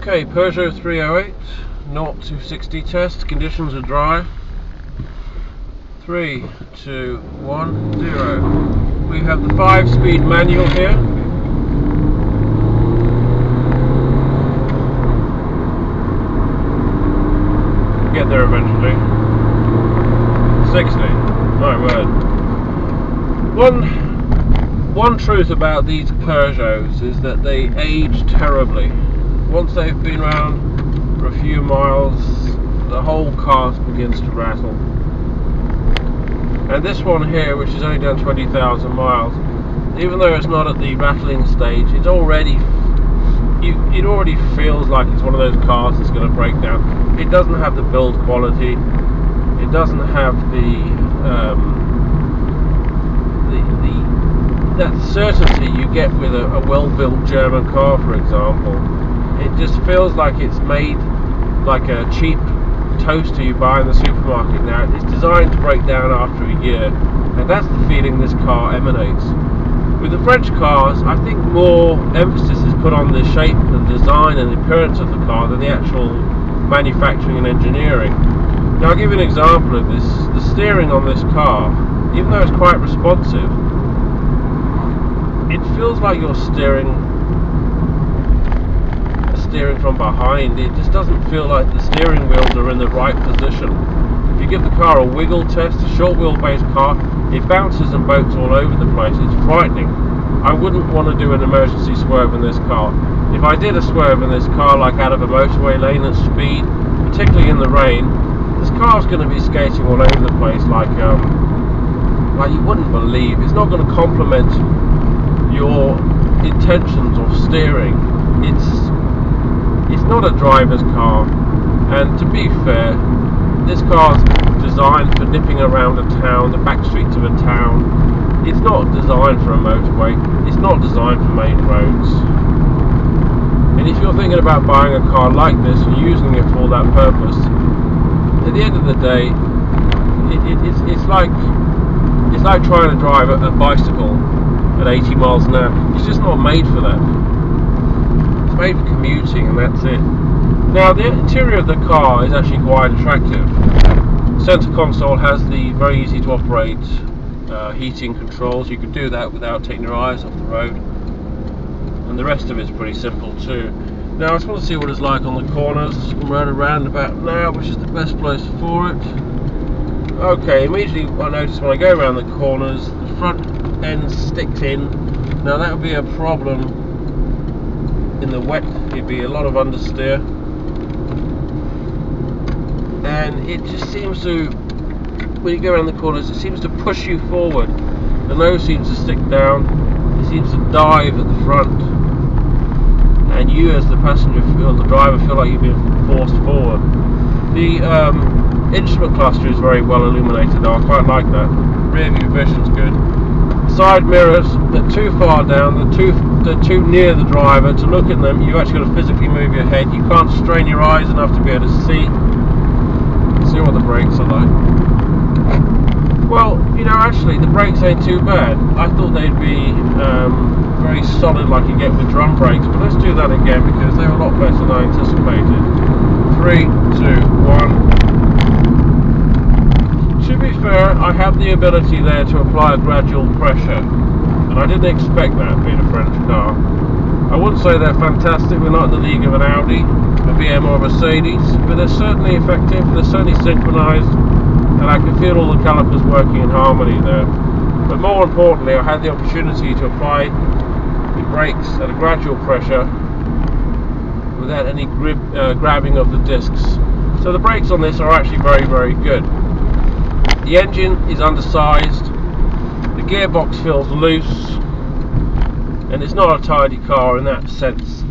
Okay, Peugeot 308, 0 to 60 test, conditions are dry. 3, 2, 1, 0. We have the 5-speed manual here. Get there eventually. 60. My word. One truth about these Peugeots is that they age terribly. Once they've been around for a few miles, the whole car begins to rattle. And this one here, which is only done 20,000 miles, even though it's not at the rattling stage, it already feels like it's one of those cars that's going to break down. It doesn't have the build quality. It doesn't have that certainty you get with a well-built German car, for example. It just feels like it's made like a cheap toaster you buy in the supermarket now. It's designed to break down after a year, and that's the feeling this car emanates. With the French cars, I think more emphasis is put on the shape and design and the appearance of the car than the actual manufacturing and engineering. Now, I'll give you an example of this. The steering on this car, even though it's quite responsive, it feels like you're steering from behind. It just doesn't feel like the steering wheels are in the right position. If you give the car a wiggle test, a short wheelbase car, it bounces and boats all over the place. It's frightening. I wouldn't want to do an emergency swerve in this car. If I did a swerve in this car, like out of a motorway lane at speed, particularly in the rain, this car's going to be skating all over the place like you wouldn't believe. It's not going to complement your intentions of steering. It's not a driver's car, and to be fair, this car's designed for nipping around a town, the back streets of a town. It's not designed for a motorway. It's not designed for main roads. And if you're thinking about buying a car like this and using it for that purpose, at the end of the day, it's like trying to drive a bicycle at 80 miles an hour. It's just not made for that. It's made for commuting, and that's it. Now, the interior of the car is actually quite attractive. The centre console has the very easy to operate heating controls. You can do that without taking your eyes off the road, and the rest of it's pretty simple too. Now, I just want to see what it's like on the corners. I'm right around about now, which is the best place for it. Okay, immediately I notice when I go around the corners, the front end sticks in. Now, that would be a problem in the wet. It'd be a lot of understeer, and it just seems to, when you go around the corners, it seems to push you forward. The nose seems to stick down. It seems to dive at the front, and you as the passenger the driver feel like you're being forced forward. The instrument cluster is very well illuminated. I quite like that. Rear view vision's good. Side mirrors, they're too far down, they're too near the driver to look at them. You've actually got to physically move your head. You can't strain your eyes enough to be able to see what the brakes are like. Well, you know, actually the brakes ain't too bad. I thought they'd be very solid like you get with drum brakes, but let's do that again because they're a lot better than I anticipated. 3, 2, 1. To be fair, I have the ability there to apply a gradual pressure, and I didn't expect that being a French car. I wouldn't say they're fantastic. We're not in the league of an Audi, a BM or a Mercedes, but they're certainly effective, they're certainly synchronized, and I can feel all the calipers working in harmony there. But more importantly, I had the opportunity to apply the brakes at a gradual pressure without any grabbing of the discs. So the brakes on this are actually very, very good. The engine is undersized, the gearbox feels loose, and it's not a tidy car in that sense.